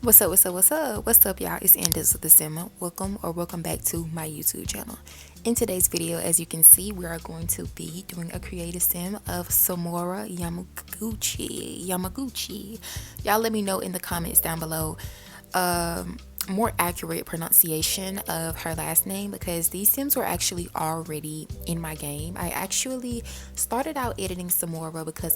What's up, y'all? It's Andizzlethesimma. Welcome back to my YouTube channel. In today's video, as you can see, we are going to be doing a creative sim of Sahmora Yamaguchi. Y'all let me know in the comments down below more accurate pronunciation of her last name, because these sims were actually already in my game. I actually started out editing Sahmora because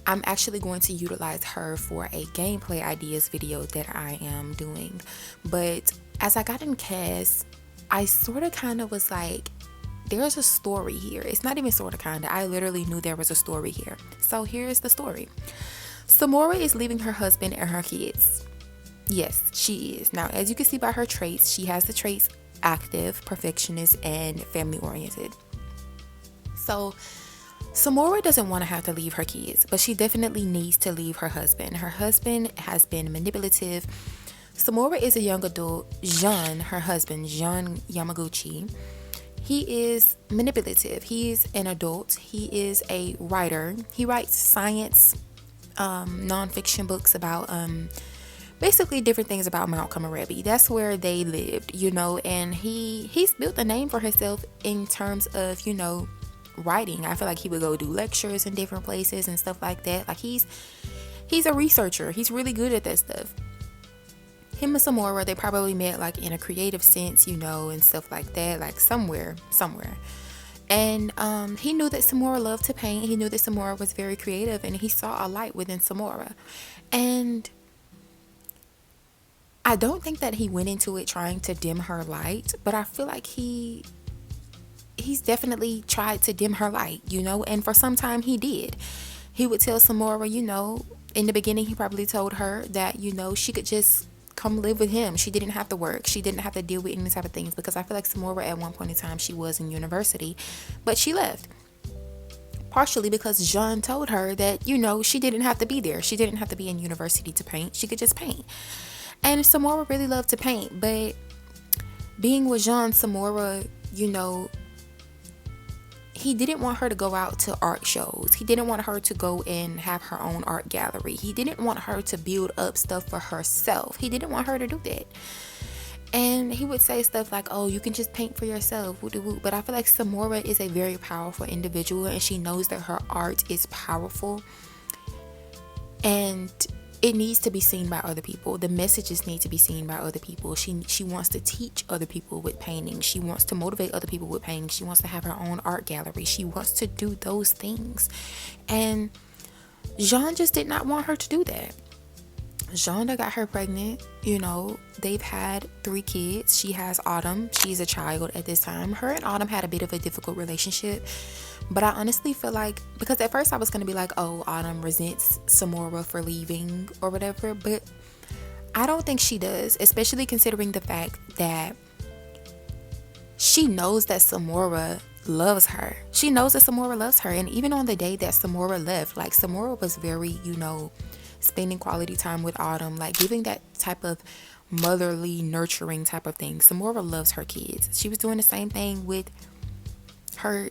I'm actually going to utilize her for a gameplay ideas video that I am doing. But as I got in cast, I sort of kind of was like, there's a story here. It's not even sort of kind of. I literally knew there was a story here. So here's the story. Sahmora is leaving her husband and her kids. Yes, she is. Now, as you can see by her traits, she has the traits active, perfectionist, and family oriented. So Sahmora doesn't want to have to leave her kids, but she definitely needs to leave her husband. Her husband has been manipulative. Sahmora is a young adult. Her husband, Yamaguchi, he is manipulative. He's an adult. He is a writer. He writes science, nonfiction books about basically different things about Mount Kamarebi. That's where they lived, and he's built a name for himself in terms of, writing. I feel like he would go do lectures in different places and stuff like that. Like he's a researcher. He's really good at that stuff. Him and Sahmora, they probably met like in a creative sense, and stuff like that, like somewhere. And he knew that Sahmora loved to paint. He knew that Sahmora was very creative, and he saw a light within Sahmora. And I don't think that he went into it trying to dim her light, but I feel like he's definitely tried to dim her light, and for some time he did. He would tell Sahmora, in the beginning he probably told her that, she could just come live with him. She didn't have to work. She didn't have to deal with any type of things, because I feel like Sahmora at one point in time, she was in university, but she left. Partially because Jean told her that, she didn't have to be there. She didn't have to be in university to paint. She could just paint. And Sahmora really loved to paint, but being with Jean, Sahmora, he didn't want her to go out to art shows. He didn't want her to go and have her own art gallery. He didn't want her to build up stuff for herself. He didn't want her to do that. And he would say stuff like, oh, you can just paint for yourself. But I feel like Sahmora is a very powerful individual, and she knows that her art is powerful. And it needs to be seen by other people. The messages need to be seen by other people. She wants to teach other people with painting. She wants to motivate other people with painting. She wants to have her own art gallery. She wants to do those things. And Jean just did not want her to do that. Jean got her pregnant. They've had 3 kids. She has Autumn. She's a child at this time. Her and Autumn had a bit of a difficult relationship. But I honestly feel like, because at first I was going to be like, oh, Autumn resents Sahmora for leaving or whatever. But I don't think she does, especially considering the fact that she knows that Sahmora loves her. She knows that Sahmora loves her. And even on the day that Sahmora left, like Sahmora was very, spending quality time with Autumn, like giving that type of motherly, nurturing type of thing. Sahmora loves her kids. She was doing the same thing with her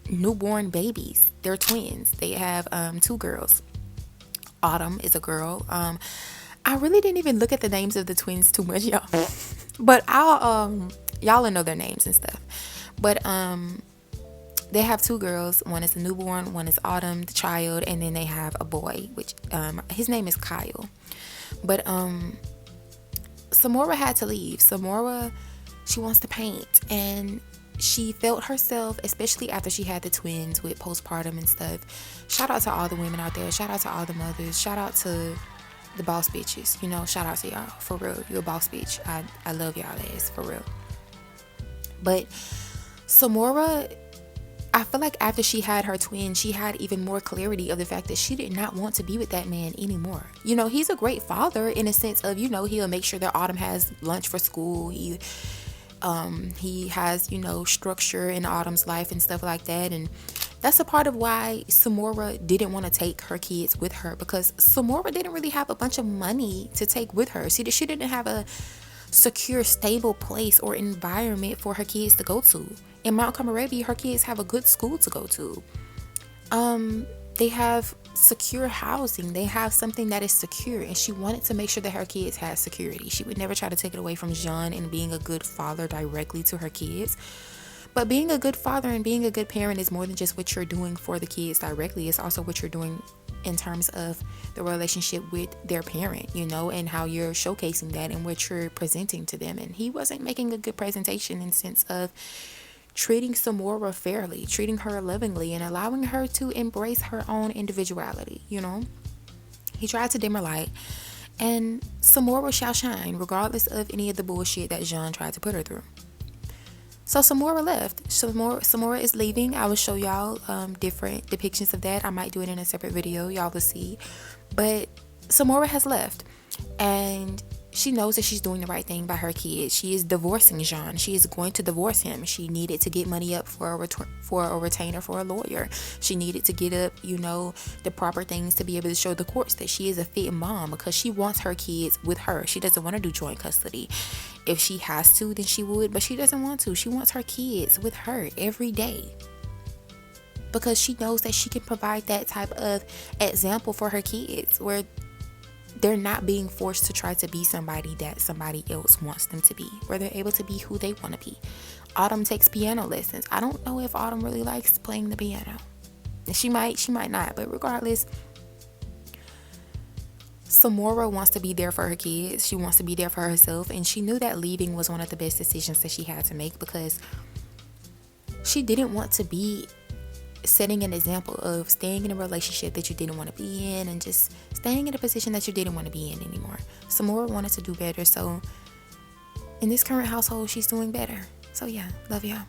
newborn babies. They're twins. They have 2 girls. Autumn is a girl. I really didn't even look at the names of the twins too much, y'all. But y'all will know their names and stuff. But they have 2 girls. One is a newborn, one is Autumn, the child, and then they have a boy, which his name is Kyle. But Sahmora had to leave. Sahmora, she wants to paint, and she felt herself, especially after she had the twins with postpartum and stuff. Shout out to all the women out there. Shout out to all the mothers. Shout out to the boss bitches. Shout out to y'all. For real. You're a boss bitch. I love y'all ass. For real. But Sahmora, I feel like after she had her twin, she had even more clarity of the fact that she did not want to be with that man anymore. He's a great father in a sense of, he'll make sure that Autumn has lunch for school. He has, structure in Autumn's life and stuff like that. And that's a part of why Sahmora didn't want to take her kids with her, because Sahmora didn't really have a bunch of money to take with her. See, she didn't have a secure, stable place or environment for her kids to go to. In Mount Kamarebi, her kids have a good school to go to. They have secure housing. They have something that is secure, and she wanted to make sure that her kids had security. She would never try to take it away from John and being a good father directly to her kids. But being a good father and being a good parent is more than just what you're doing for the kids directly. It's also what you're doing in terms of the relationship with their parent, and how you're showcasing that and what you're presenting to them. And he wasn't making a good presentation in the sense of treating Sahmora fairly, treating her lovingly, and allowing her to embrace her own individuality. He tried to dim her light, and Sahmora shall shine regardless of any of the bullshit that John tried to put her through. So Sahmora left. Sahmora is leaving. I will show y'all different depictions of that. I might do it in a separate video. Y'all will see. But Sahmora has left. And she knows that she's doing the right thing by her kids. She is divorcing John. She is going to divorce him. She needed to get money up for a retainer for a lawyer. She needed to get up, the proper things to be able to show the courts that she is a fit mom, because she wants her kids with her. She doesn't want to do joint custody. If she has to, then she would, but she doesn't want to. She wants her kids with her every day, because she knows that she can provide that type of example for her kids, where they're not being forced to try to be somebody that somebody else wants them to be, where they're able to be who they want to be. Autumn takes piano lessons. I don't know if Autumn really likes playing the piano. She might not, but regardless, Sahmora wants to be there for her kids. She wants to be there for herself, and she knew that leaving was one of the best decisions that she had to make, because she didn't want to be setting an example of staying in a relationship that you didn't want to be in, and just staying in a position that you didn't want to be in anymore. Sahmora wanted to do better, so in this current household, she's doing better. So yeah, love y'all.